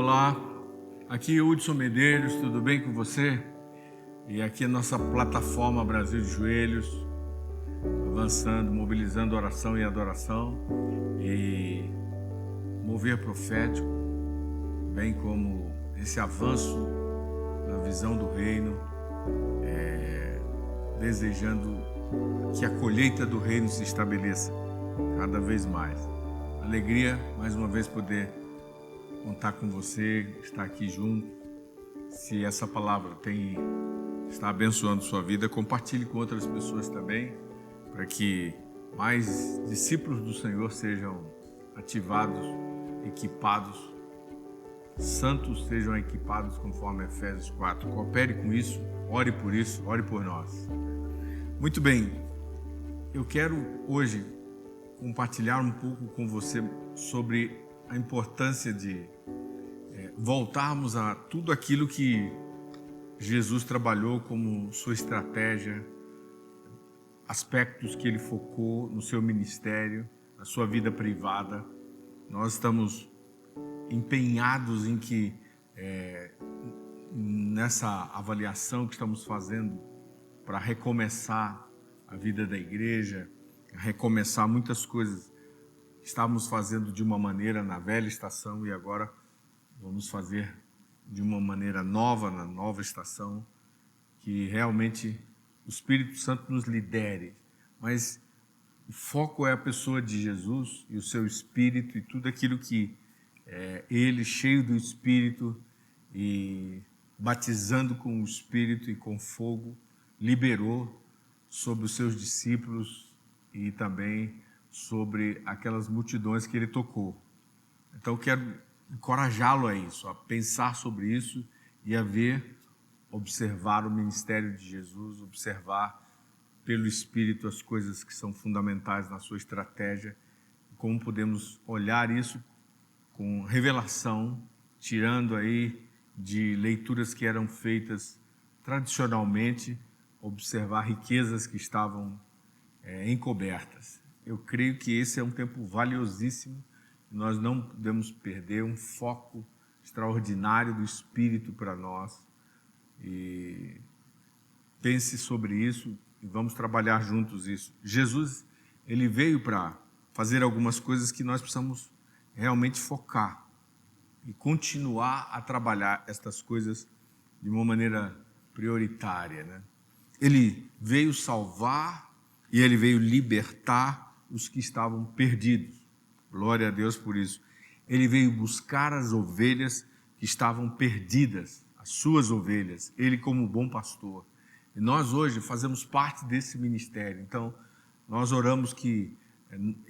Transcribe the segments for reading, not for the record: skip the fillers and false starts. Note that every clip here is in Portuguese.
Olá, aqui é Hudson Medeiros, tudo bem com você? E aqui é a nossa plataforma Brasil de Joelhos, avançando, mobilizando oração e adoração e mover profético, bem como esse avanço na visão do reino, desejando que a colheita do reino se estabeleça cada vez mais. Alegria, mais uma vez, poder contar com você, estar aqui junto. Se essa palavra está abençoando sua vida, compartilhe com outras pessoas também, para que mais discípulos do Senhor sejam ativados, equipados, santos sejam equipados conforme Efésios 4. Coopere com isso, ore por nós. Muito bem, eu quero hoje compartilhar um pouco com você sobre a importância de voltarmos a tudo aquilo que Jesus trabalhou como sua estratégia, aspectos que ele focou no seu ministério, na sua vida privada. Nós estamos empenhados em que, nessa avaliação que estamos fazendo para recomeçar a vida da igreja, recomeçar muitas coisas, estávamos fazendo de uma maneira na velha estação e agora vamos fazer de uma maneira nova, na nova estação, que realmente o Espírito Santo nos lidere. Mas o foco é a pessoa de Jesus e o seu Espírito e tudo aquilo que ele, cheio do Espírito e batizando com o Espírito e com fogo, liberou sobre os seus discípulos e também sobre aquelas multidões que ele tocou. Então eu quero encorajá-lo a isso, a pensar sobre isso e a observar o ministério de Jesus, observar pelo Espírito as coisas que são fundamentais na sua estratégia, como podemos olhar isso com revelação, tirando aí de leituras que eram feitas tradicionalmente, observar riquezas que estavam encobertas. Eu creio que esse é um tempo valiosíssimo. Nós não podemos perder um foco extraordinário do Espírito para nós. E pense sobre isso e vamos trabalhar juntos isso. Jesus, ele veio para fazer algumas coisas que nós precisamos realmente focar e continuar a trabalhar estas coisas de uma maneira prioritária, né? Ele veio salvar e ele veio libertar os que estavam perdidos. Glória a Deus por isso. Ele veio buscar as ovelhas que estavam perdidas, as suas ovelhas, ele como bom pastor. E nós hoje fazemos parte desse ministério. Então, nós oramos que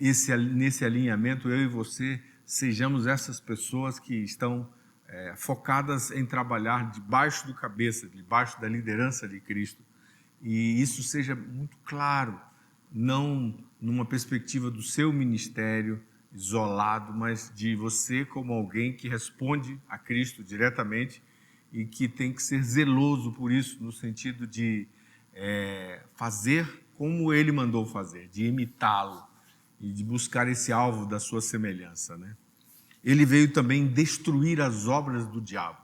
nesse alinhamento, eu e você, sejamos essas pessoas que estão focadas em trabalhar debaixo do cabeça, debaixo da liderança de Cristo. E isso seja muito claro, não numa perspectiva do seu ministério isolado, mas de você como alguém que responde a Cristo diretamente e que tem que ser zeloso por isso, no sentido de fazer como ele mandou fazer, de imitá-lo e de buscar esse alvo da sua semelhança, né? Ele veio também destruir as obras do diabo.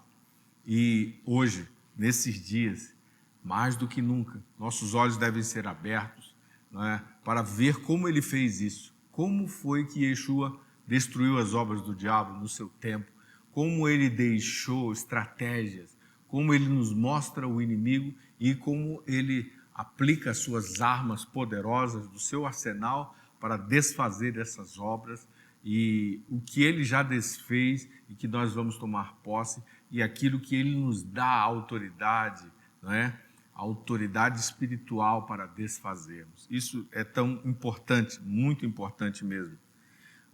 E hoje, nesses dias, mais do que nunca, nossos olhos devem ser abertos, não é, para ver como ele fez isso. Como foi que Yeshua destruiu as obras do diabo no seu tempo? Como ele deixou estratégias? Como ele nos mostra o inimigo e como ele aplica as suas armas poderosas do seu arsenal para desfazer essas obras e o que ele já desfez e que nós vamos tomar posse e aquilo que ele nos dá autoridade, não é? A autoridade espiritual para desfazermos. Isso é tão importante, muito importante mesmo.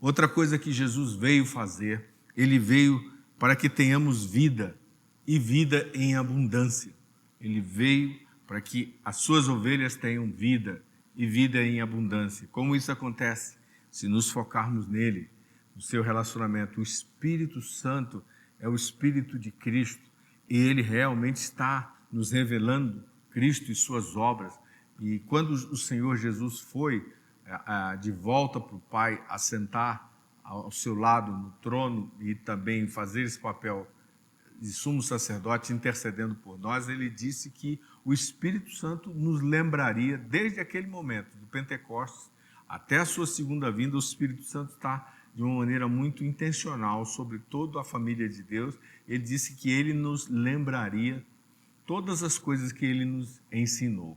Outra coisa que Jesus veio fazer, ele veio para que tenhamos vida e vida em abundância. Ele veio para que as suas ovelhas tenham vida e vida em abundância. Como isso acontece? Se nos focarmos nele, no seu relacionamento. O Espírito Santo é o Espírito de Cristo e ele realmente está nos revelando Cristo e suas obras. E quando o Senhor Jesus foi de volta para o Pai assentar ao seu lado no trono e também fazer esse papel de sumo sacerdote intercedendo por nós, ele disse que o Espírito Santo nos lembraria, desde aquele momento do Pentecostes até a sua segunda vinda, o Espírito Santo está de uma maneira muito intencional sobre toda a família de Deus. Ele disse que ele nos lembraria todas as coisas que ele nos ensinou.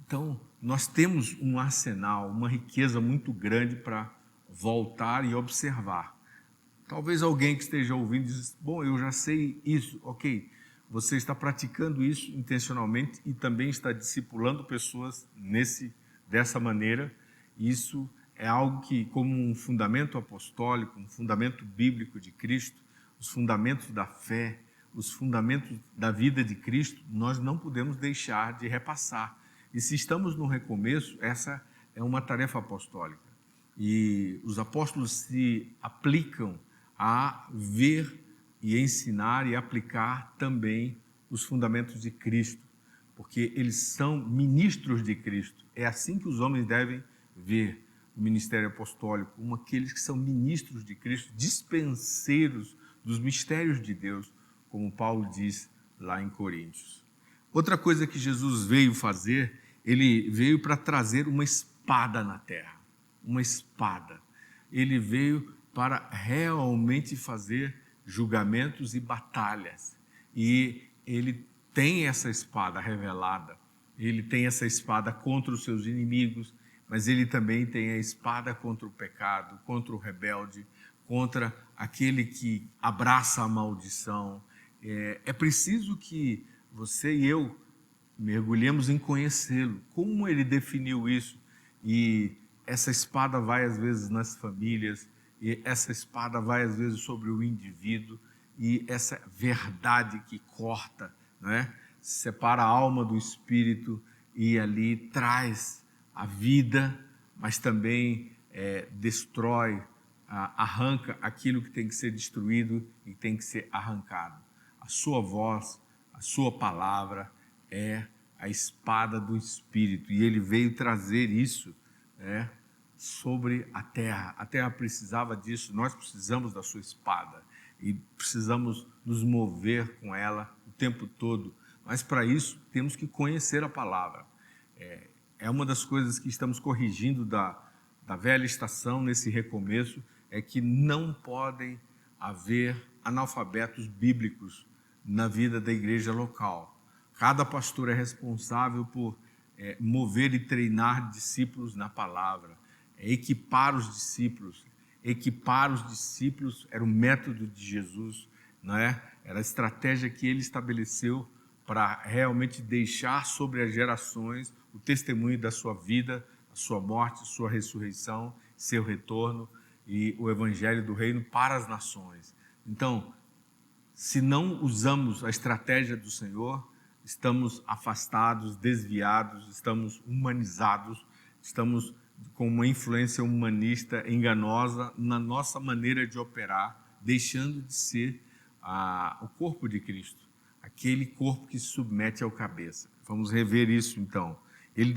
Então, nós temos um arsenal, uma riqueza muito grande para voltar e observar. Talvez alguém que esteja ouvindo diz, bom, eu já sei isso, ok. Você está praticando isso intencionalmente e também está discipulando pessoas dessa maneira. Isso é algo que, como um fundamento apostólico, um fundamento bíblico de Cristo, os fundamentos da fé, os fundamentos da vida de Cristo, nós não podemos deixar de repassar. E se estamos no recomeço, essa é uma tarefa apostólica. E os apóstolos se aplicam a ver e ensinar e aplicar também os fundamentos de Cristo, porque eles são ministros de Cristo. É assim que os homens devem ver o ministério apostólico, como aqueles que são ministros de Cristo, dispenseiros dos mistérios de Deus, como Paulo diz lá em Coríntios. Outra coisa que Jesus veio fazer, ele veio para trazer uma espada na terra, uma espada. Ele veio para realmente fazer julgamentos e batalhas. E ele tem essa espada revelada, ele tem essa espada contra os seus inimigos, mas ele também tem a espada contra o pecado, contra o rebelde, contra aquele que abraça a maldição. É preciso que você e eu mergulhemos em conhecê-lo, como ele definiu isso. E essa espada vai às vezes nas famílias, e essa espada vai às vezes sobre o indivíduo, e essa verdade que corta, não é? Separa a alma do espírito e ali traz a vida, mas também destrói, arranca aquilo que tem que ser destruído e tem que ser arrancado. A sua voz, a sua palavra é a espada do Espírito, e ele veio trazer isso sobre a terra. A terra precisava disso, nós precisamos da sua espada e precisamos nos mover com ela o tempo todo, mas para isso temos que conhecer a palavra. É uma das coisas que estamos corrigindo da velha estação nesse recomeço, é que não podem haver analfabetos bíblicos na vida da igreja local. Cada pastor é responsável por mover e treinar discípulos na palavra, equipar os discípulos. Equipar os discípulos era o método de Jesus, não é? Era a estratégia que ele estabeleceu para realmente deixar sobre as gerações o testemunho da sua vida, a sua morte, a sua ressurreição, seu retorno e o evangelho do reino para as nações. Então, se não usamos a estratégia do Senhor, estamos afastados, desviados, estamos humanizados, estamos com uma influência humanista enganosa na nossa maneira de operar, deixando de ser o corpo de Cristo, aquele corpo que se submete ao cabeça. Vamos rever isso então. Ele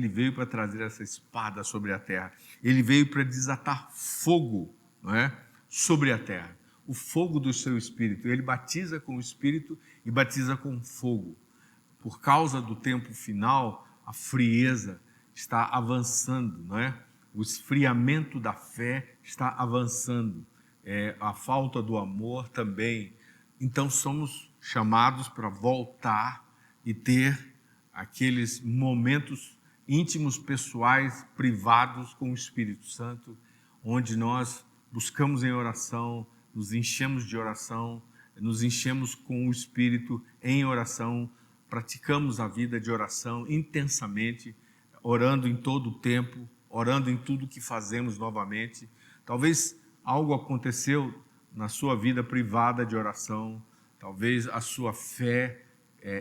veio para trazer essa espada sobre a terra. Ele veio para desatar fogo, não é? Sobre a terra. O fogo do seu Espírito. Ele batiza com o Espírito e batiza com fogo. Por causa do tempo final, a frieza está avançando, não é? O esfriamento da fé está avançando. A falta do amor também. Então somos chamados para voltar e ter aqueles momentos íntimos, pessoais, privados com o Espírito Santo, onde nós buscamos em oração, nos enchemos de oração, nos enchemos com o Espírito em oração, praticamos a vida de oração intensamente, orando em todo o tempo, orando em tudo que fazemos novamente. Talvez algo aconteceu na sua vida privada de oração, talvez a sua fé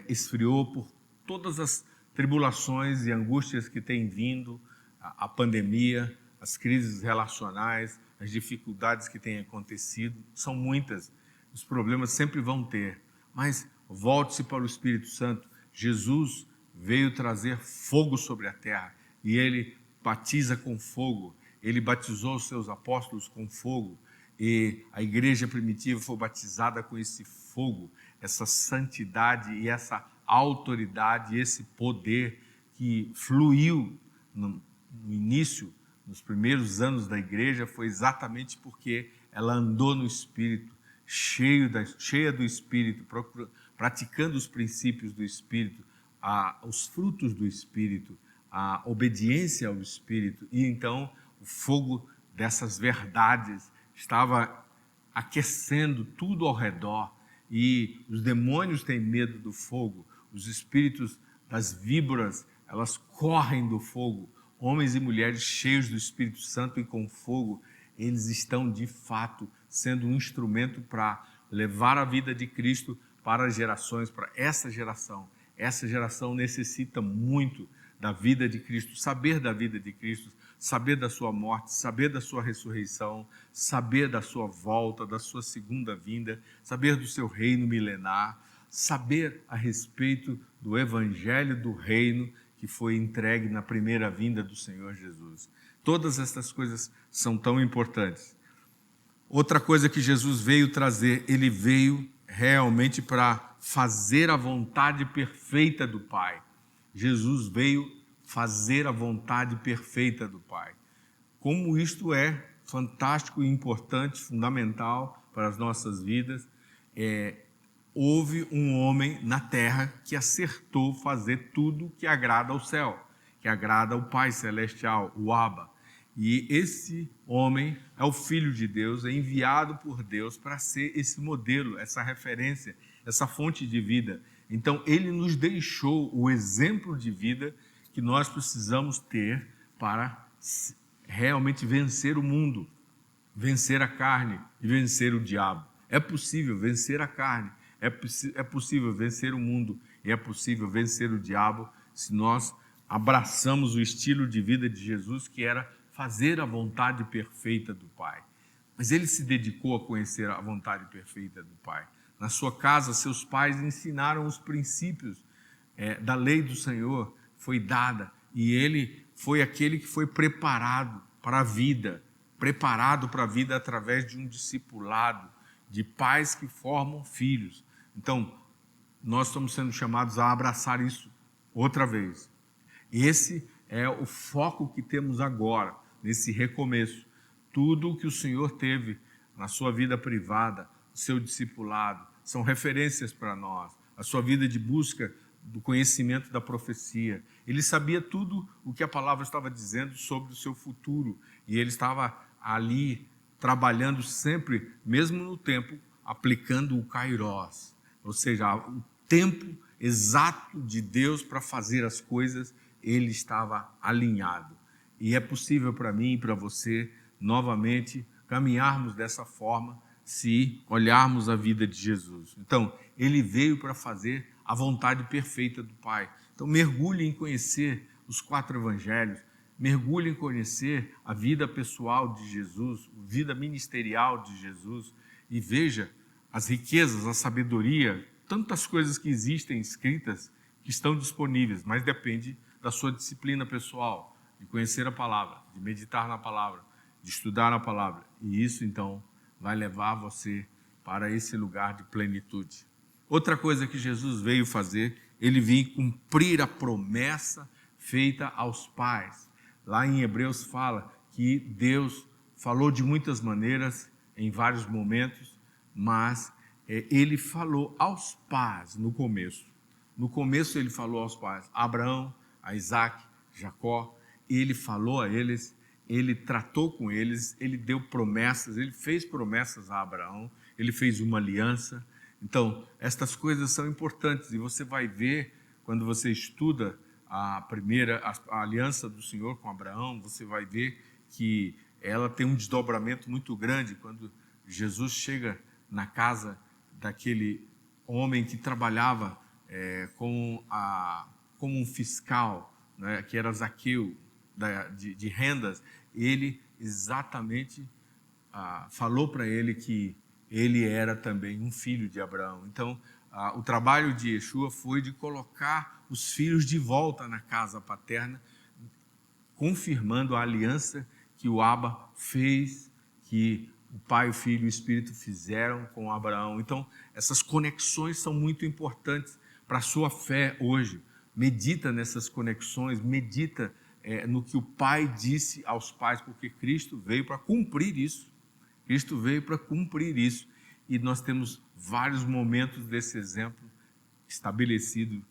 esfriou por todas as tribulações e angústias que têm vindo, a pandemia, as crises relacionais, as dificuldades que têm acontecido, são muitas, os problemas sempre vão ter, mas volte-se para o Espírito Santo. Jesus veio trazer fogo sobre a terra e ele batiza com fogo, ele batizou os seus apóstolos com fogo, e a igreja primitiva foi batizada com esse fogo, essa santidade e essa autoridade, esse poder que fluiu no início, nos primeiros anos da igreja, foi exatamente porque ela andou no Espírito, cheia do Espírito, praticando os princípios do Espírito, os frutos do Espírito, a obediência ao Espírito. E então o fogo dessas verdades estava aquecendo tudo ao redor, e os demônios têm medo do fogo, os espíritos das víboras, elas correm do fogo. Homens e mulheres cheios do Espírito Santo e com fogo, eles estão de fato sendo um instrumento para levar a vida de Cristo para as gerações, para essa geração. Essa geração necessita muito da vida de Cristo, saber da vida de Cristo, saber da sua morte, saber da sua ressurreição, saber da sua volta, da sua segunda vinda, saber do seu reino milenar, saber a respeito do evangelho do reino que foi entregue na primeira vinda do Senhor Jesus. Todas essas coisas são tão importantes. Outra coisa que Jesus veio trazer, ele veio realmente para fazer a vontade perfeita do Pai. Jesus veio fazer a vontade perfeita do Pai. Como isto é fantástico e importante, fundamental para as nossas vidas, houve um homem na terra que acertou fazer tudo que agrada ao céu, que agrada ao Pai Celestial, o Abba. E esse homem é o Filho de Deus, é enviado por Deus para ser esse modelo, essa referência, essa fonte de vida. Então, ele nos deixou o exemplo de vida que nós precisamos ter para realmente vencer o mundo, vencer a carne e vencer o diabo. É possível vencer a carne, é possível vencer o mundo e é possível vencer o diabo se nós abraçamos o estilo de vida de Jesus, que era fazer a vontade perfeita do Pai. Mas ele se dedicou a conhecer a vontade perfeita do Pai. Na sua casa, seus pais ensinaram os princípios da lei do Senhor, foi dada, e ele foi aquele que foi preparado para a vida através de um discipulado, de pais que formam filhos. Então, nós estamos sendo chamados a abraçar isso outra vez. Esse é o foco que temos agora, nesse recomeço. Tudo o que o Senhor teve na sua vida privada, o seu discipulado, são referências para nós. A sua vida de busca do conhecimento da profecia. Ele sabia tudo o que a palavra estava dizendo sobre o seu futuro. E ele estava ali trabalhando sempre, mesmo no tempo, aplicando o Kairos. Ou seja, o tempo exato de Deus para fazer as coisas, ele estava alinhado. E é possível para mim e para você, novamente, caminharmos dessa forma, se olharmos a vida de Jesus. Então, ele veio para fazer a vontade perfeita do Pai. Então, mergulhe em conhecer os 4 evangelhos, mergulhe em conhecer a vida pessoal de Jesus, a vida ministerial de Jesus, e veja as riquezas, a sabedoria, tantas coisas que existem escritas, que estão disponíveis, mas depende da sua disciplina pessoal, de conhecer a palavra, de meditar na palavra, de estudar a palavra. E isso, então, vai levar você para esse lugar de plenitude. Outra coisa que Jesus veio fazer, ele veio cumprir a promessa feita aos pais. Lá em Hebreus fala que Deus falou de muitas maneiras, em vários momentos, mas ele falou aos pais no começo. No começo ele falou aos pais, Abraão, a Isaac, Jacó, ele falou a eles, ele tratou com eles, ele deu promessas, ele fez promessas a Abraão, ele fez uma aliança. Então, estas coisas são importantes e você vai ver, quando você estuda a aliança do Senhor com Abraão, você vai ver que ela tem um desdobramento muito grande quando Jesus chega na casa daquele homem que trabalhava como um fiscal, né, que era Zaqueu, de rendas. Ele exatamente falou para ele que ele era também um filho de Abraão. Então, o trabalho de Yeshua foi de colocar os filhos de volta na casa paterna, confirmando a aliança que o Abba fez, que o Pai, o Filho e o Espírito fizeram com Abraão. Então, essas conexões são muito importantes para a sua fé hoje. Medita nessas conexões, medita no que o Pai disse aos pais, porque Cristo veio para cumprir isso. Cristo veio para cumprir isso. E nós temos vários momentos desse exemplo estabelecido,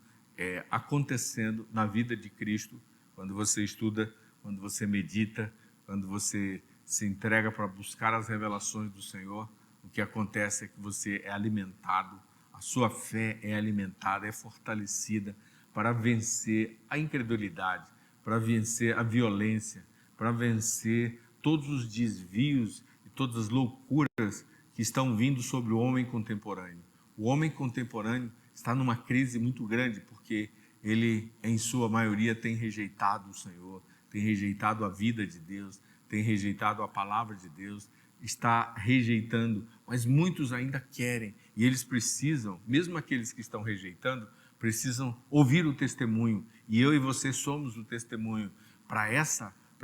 acontecendo na vida de Cristo, quando você estuda, quando você medita, quando você se entrega para buscar as revelações do Senhor. O que acontece é que você é alimentado, a sua fé é alimentada, é fortalecida para vencer a incredulidade, para vencer a violência, para vencer todos os desvios e todas as loucuras que estão vindo sobre o homem contemporâneo. O homem contemporâneo está numa crise muito grande, porque ele, em sua maioria, tem rejeitado o Senhor, tem rejeitado a vida de Deus, tem rejeitado a palavra de Deus, está rejeitando, mas muitos ainda querem, e eles precisam, mesmo aqueles que estão rejeitando, precisam ouvir o testemunho, e eu e você somos o testemunho. Para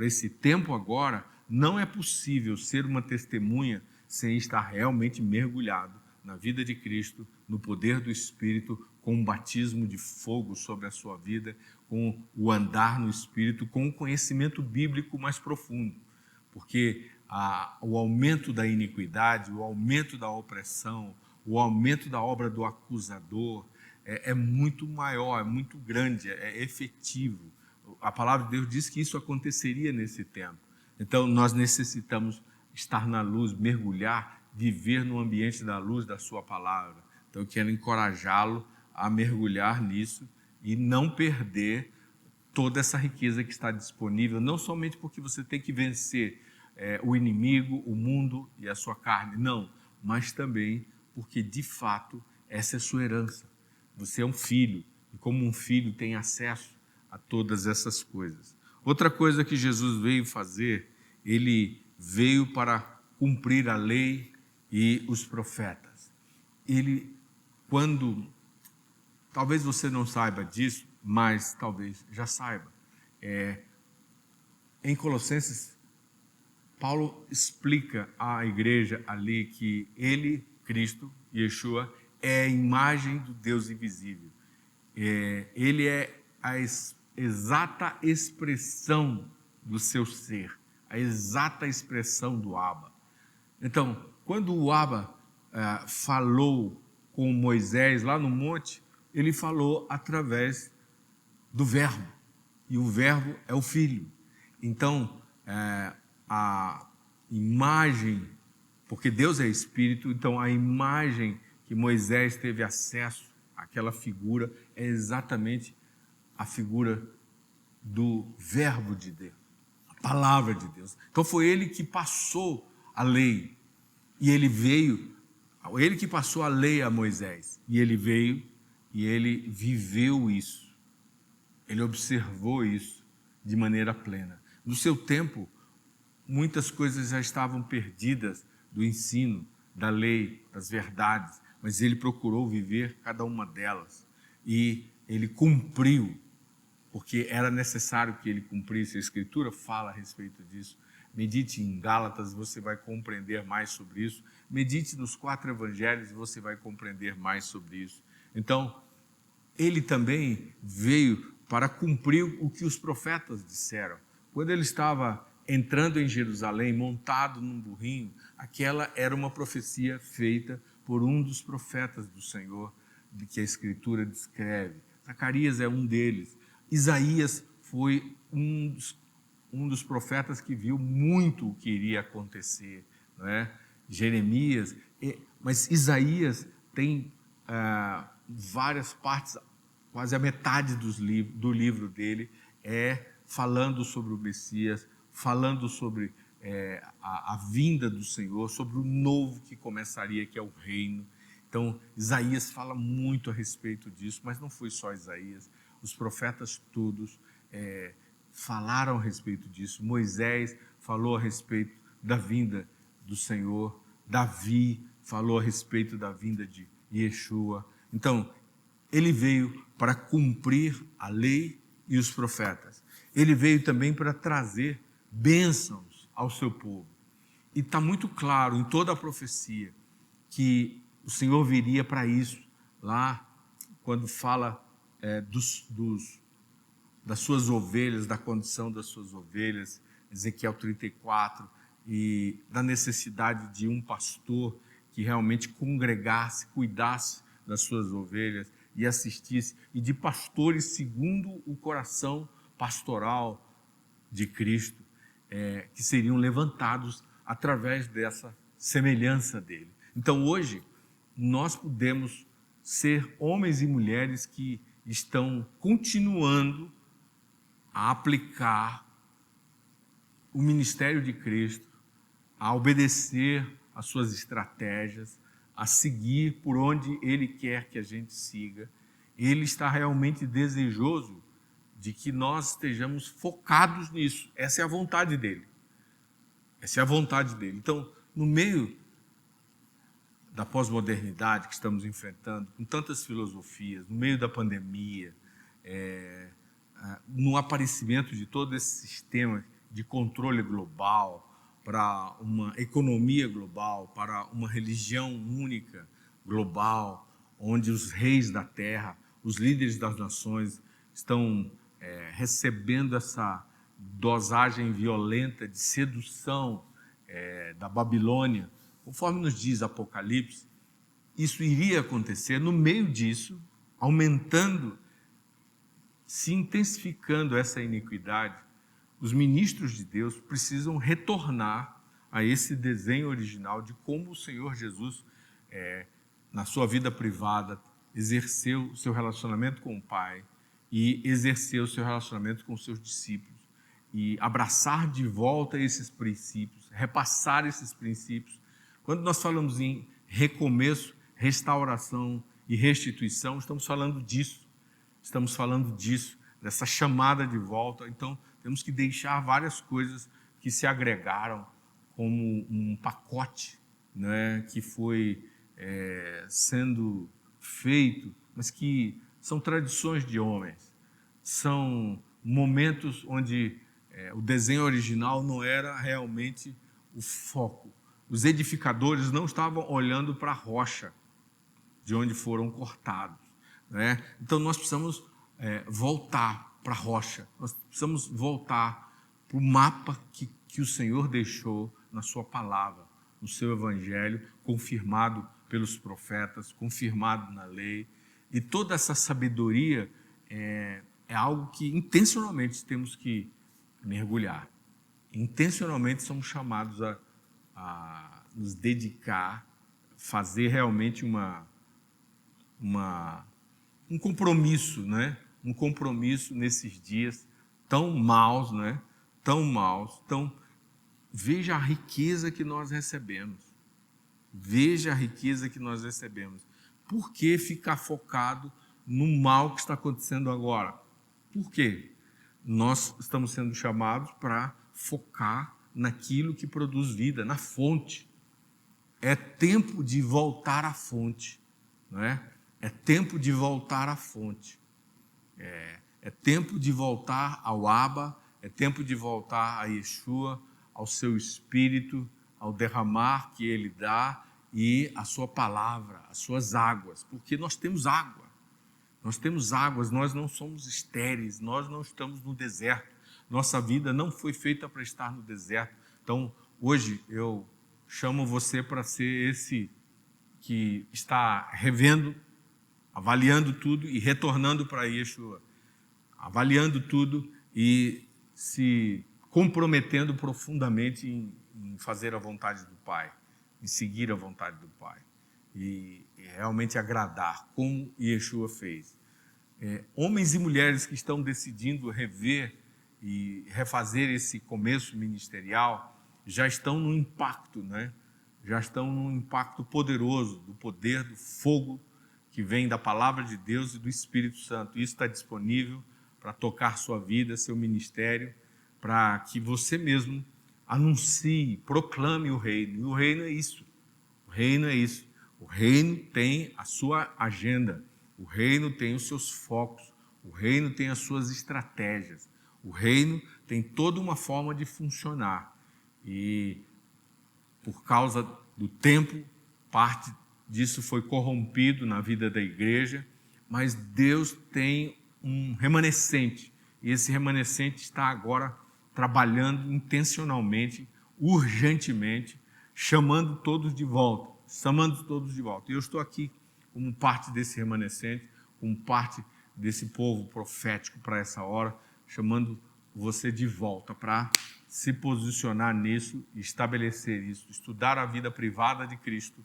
esse tempo agora, não é possível ser uma testemunha sem estar realmente mergulhado na vida de Cristo, no poder do Espírito, com um batismo de fogo sobre a sua vida, com o andar no Espírito, com o conhecimento bíblico mais profundo. Porque o aumento da iniquidade, o aumento da opressão, o aumento da obra do acusador é muito maior, é muito grande, é efetivo. A palavra de Deus diz que isso aconteceria nesse tempo. Então, nós necessitamos estar na luz, mergulhar, viver no ambiente da luz da sua palavra. Então, eu quero encorajá-lo a mergulhar nisso e não perder toda essa riqueza que está disponível, não somente porque você tem que vencer o inimigo, o mundo e a sua carne, não, mas também porque, de fato, essa é a sua herança. Você é um filho, e como um filho tem acesso a todas essas coisas. Outra coisa que Jesus veio fazer, ele veio para cumprir a lei e os profetas. Talvez você não saiba disso, mas talvez já saiba. Em Colossenses, Paulo explica à igreja ali que ele, Cristo, Yeshua, é a imagem do Deus invisível. Ele é a exata expressão do seu ser, a exata expressão do Abba. Então, quando o Abba falou com Moisés lá no monte, ele falou através do Verbo, e o Verbo é o Filho. Então, a imagem, porque Deus é Espírito, então a imagem que Moisés teve acesso àquela figura é exatamente a figura do Verbo de Deus, a palavra de Deus. Então foi ele que passou a lei, e ele que passou a lei a Moisés, e ele veio e ele viveu isso, ele observou isso de maneira plena. No seu tempo, muitas coisas já estavam perdidas do ensino, da lei, das verdades, mas ele procurou viver cada uma delas, e ele cumpriu, porque era necessário que ele cumprisse. A Escritura fala a respeito disso. Medite em Gálatas, você vai compreender mais sobre isso. Medite nos 4 evangelhos, você vai compreender mais sobre isso. Então, ele também veio para cumprir o que os profetas disseram. Quando ele estava entrando em Jerusalém, montado num burrinho, aquela era uma profecia feita por um dos profetas do Senhor, de que a Escritura descreve. Zacarias é um deles. Isaías foi um dos profetas que viu muito o que iria acontecer, não é? Jeremias, mas Isaías tem várias partes, quase a metade do livro dele falando sobre o Messias, falando sobre a vinda do Senhor, sobre o novo que começaria, que é o reino. Então, Isaías fala muito a respeito disso, mas não foi só Isaías. Os profetas todos falaram a respeito disso. Moisés falou a respeito da vinda do Senhor. Davi falou a respeito da vinda de Yeshua. Então, ele veio para cumprir a lei e os profetas. Ele veio também para trazer bênçãos ao seu povo. E está muito claro em toda a profecia que o Senhor viria para isso, lá quando fala das suas ovelhas, da condição das suas ovelhas, Ezequiel 34, e da necessidade de um pastor que realmente congregasse, cuidasse das suas ovelhas e assistisse, e de pastores segundo o coração pastoral de Cristo, que seriam levantados através dessa semelhança dele. Então hoje nós podemos ser homens e mulheres que estão continuando a aplicar o ministério de Cristo, a obedecer às suas estratégias, a seguir por onde Ele quer que a gente siga. Ele está realmente desejoso de que nós estejamos focados nisso. Essa é a vontade dele. Essa é a vontade dele. Então, no meio da pós-modernidade que estamos enfrentando, com tantas filosofias, no meio da pandemia, no aparecimento de todo esse sistema de controle global, para uma economia global, para uma religião única global, onde os reis da terra, os líderes das nações estão recebendo essa dosagem violenta de sedução da Babilônia, conforme nos diz Apocalipse, isso iria acontecer. No meio disso, aumentando, se intensificando essa iniquidade, os ministros de Deus precisam retornar a esse desenho original de como o Senhor Jesus, na sua vida privada, exerceu o seu relacionamento com o Pai e exerceu o seu relacionamento com os seus discípulos, e abraçar de volta esses princípios, repassar esses princípios. Quando nós falamos em recomeço, restauração e restituição, estamos falando disso, dessa chamada de volta. Então, temos que deixar várias coisas que se agregaram como um pacote, né, que foi sendo feito, mas que são tradições de homens, são momentos onde o desenho original não era realmente o foco. Os edificadores não estavam olhando para a rocha de onde foram cortados, né? Então nós precisamos voltar para a rocha, nós precisamos voltar para o mapa que o Senhor deixou na sua palavra, no seu evangelho, confirmado pelos profetas, confirmado na lei. E toda essa sabedoria é algo que intencionalmente temos que mergulhar. Intencionalmente somos chamados a nos dedicar, fazer realmente um compromisso, né? Um compromisso nesses dias tão maus, né? Tão maus. Então, veja a riqueza que nós recebemos. Veja a riqueza que nós recebemos. Por que ficar focado no mal que está acontecendo agora? Por quê? Nós estamos sendo chamados para focar naquilo que produz vida, na fonte. É tempo de voltar à fonte, não é? É tempo de voltar à fonte. É tempo de voltar ao Abba, é tempo de voltar a Yeshua, ao seu Espírito, ao derramar que Ele dá e a sua palavra, as suas águas, porque nós temos água. Nós temos águas, nós não somos estéreis, nós não estamos no deserto. Nossa vida não foi feita para estar no deserto. Então, hoje eu chamo você para ser esse que está revendo, avaliando tudo e retornando para Yeshua. Avaliando tudo e se comprometendo profundamente em fazer a vontade do Pai, em seguir a vontade do Pai. E realmente agradar, como Yeshua fez. Homens e mulheres que estão decidindo rever e refazer esse começo ministerial já estão no impacto, né? Já estão num impacto poderoso do poder do fogo que vem da palavra de Deus e do Espírito Santo. Isso está disponível para tocar sua vida, seu ministério, para que você mesmo anuncie, proclame o reino. E o reino é isso. O reino é isso. O reino tem a sua agenda. O reino tem os seus focos. O reino tem as suas estratégias. O reino tem toda uma forma de funcionar. e por causa do tempo, parte disso foi corrompido na vida da igreja, mas Deus tem um remanescente, e esse remanescente está agora trabalhando intencionalmente, urgentemente, chamando todos de volta. E eu estou aqui como parte desse remanescente, como parte desse povo profético para essa hora, chamando você de volta para se posicionar nisso, estabelecer isso, estudar a vida privada de Cristo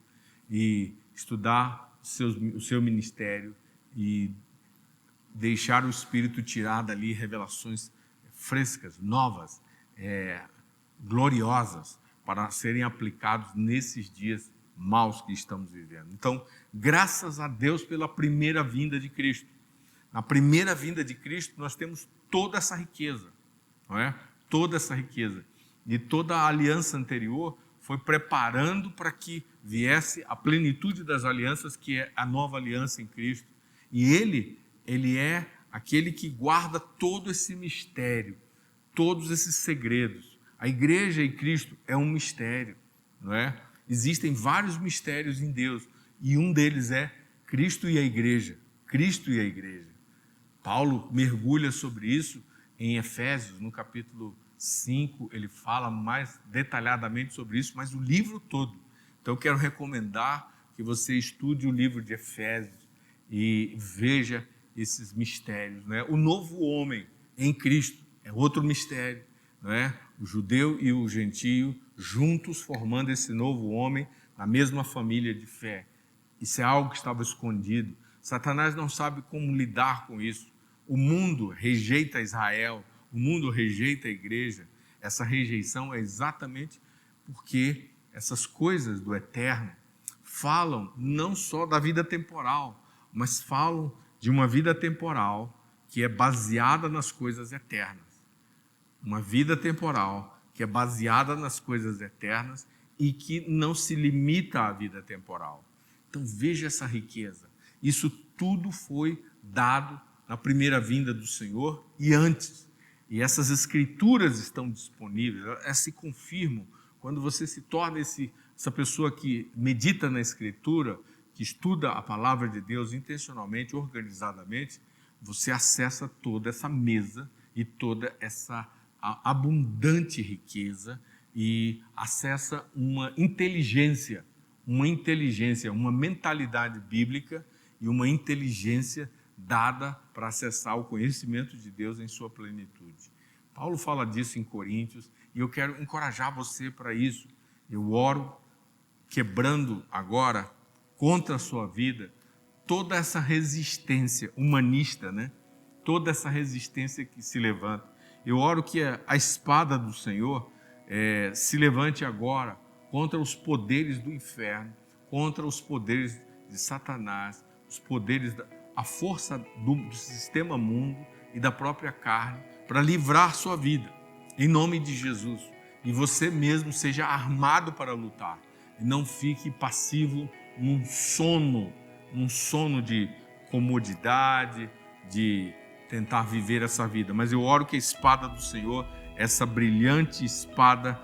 e estudar o seu ministério e deixar o Espírito tirar dali revelações frescas, novas, gloriosas, para serem aplicados nesses dias maus que estamos vivendo. Então, graças a Deus pela primeira vinda de Cristo. Na primeira vinda de Cristo, nós temos toda essa riqueza, não é? Toda essa riqueza. E toda a aliança anterior foi preparando para que viesse a plenitude das alianças, que é a nova aliança em Cristo. E Ele é aquele que guarda todo esse mistério, todos esses segredos. A igreja e Cristo é um mistério, não é? Existem vários mistérios em Deus, e um deles é Cristo e a igreja. Cristo e a igreja. Paulo mergulha sobre isso em Efésios, no capítulo 5, ele fala mais detalhadamente sobre isso, mas o livro todo. Então eu quero recomendar que você estude o livro de Efésios e veja esses mistérios, não é? O novo homem em Cristo é outro mistério, não é? O judeu e o gentio juntos formando esse novo homem na mesma família de fé. Isso é algo que estava escondido. Satanás não sabe como lidar com isso. O mundo rejeita Israel, o mundo rejeita a igreja. Essa rejeição é exatamente porque essas coisas do eterno falam não só da vida temporal, mas falam de uma vida temporal que é baseada nas coisas eternas. Uma vida temporal que é baseada nas coisas eternas e que não se limita à vida temporal. Então veja essa riqueza. Isso tudo foi dado na primeira vinda do Senhor e antes. E essas escrituras estão disponíveis, elas se confirmam quando você se torna essa pessoa que medita na escritura, que estuda a palavra de Deus intencionalmente, organizadamente, você acessa toda essa mesa e toda essa abundante riqueza e acessa uma inteligência, uma mentalidade bíblica e uma inteligência dada para acessar o conhecimento de Deus em sua plenitude. Paulo fala disso em Coríntios e eu quero encorajar você para isso. Eu oro quebrando agora contra a sua vida toda essa resistência humanista, né? Toda essa resistência que se levanta. Eu oro que a espada do Senhor se levante agora contra os poderes do inferno, contra os poderes de Satanás, os poderes, a força do sistema mundo e da própria carne, para livrar sua vida, em nome de Jesus. E você mesmo seja armado para lutar, e não fique passivo num sono de comodidade, de tentar viver essa vida. Mas eu oro que a espada do Senhor, essa brilhante espada,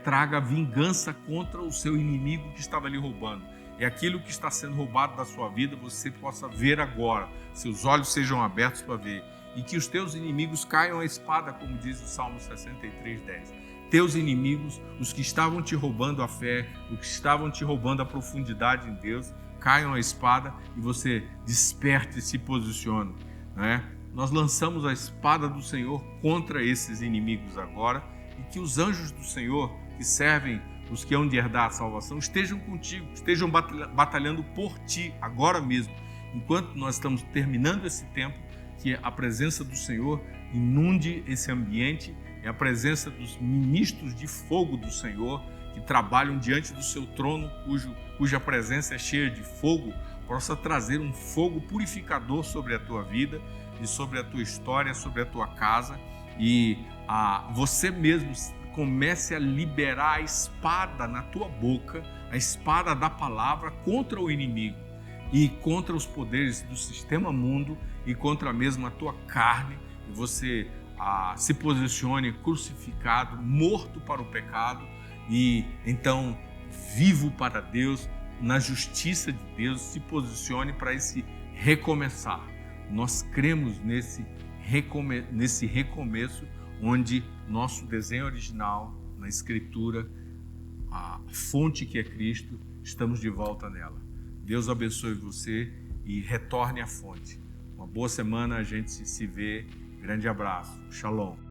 traga vingança contra o seu inimigo que estava lhe roubando. E aquilo que está sendo roubado da sua vida, você possa ver agora, seus olhos sejam abertos para ver, e que os teus inimigos caiam à espada, como diz o Salmo 63:10. Teus inimigos, os que estavam te roubando a fé, os que estavam te roubando a profundidade em Deus, caiam à espada e você desperte e se posicione, não é? Nós lançamos a espada do Senhor contra esses inimigos agora, e que os anjos do Senhor, que servem os que hão de herdar a salvação, estejam contigo, estejam batalhando por ti agora mesmo, enquanto nós estamos terminando esse tempo, que a presença do Senhor inunde esse ambiente, é a presença dos ministros de fogo do Senhor, que trabalham diante do seu trono, cuja presença é cheia de fogo, possa trazer um fogo purificador sobre a tua vida e sobre a tua história, sobre a tua casa, e você mesmo comece a liberar a espada na tua boca, a espada da palavra contra o inimigo e contra os poderes do sistema mundo e contra mesmo a tua carne, e você se posicione crucificado, morto para o pecado e então vivo para Deus, na justiça de Deus, se posicione para esse recomeçar. Nós cremos nesse recomeço, onde nosso desenho original, na Escritura, a fonte que é Cristo, estamos de volta nela. Deus abençoe você e retorne à fonte. Uma boa semana, a gente se vê. Grande abraço. Shalom.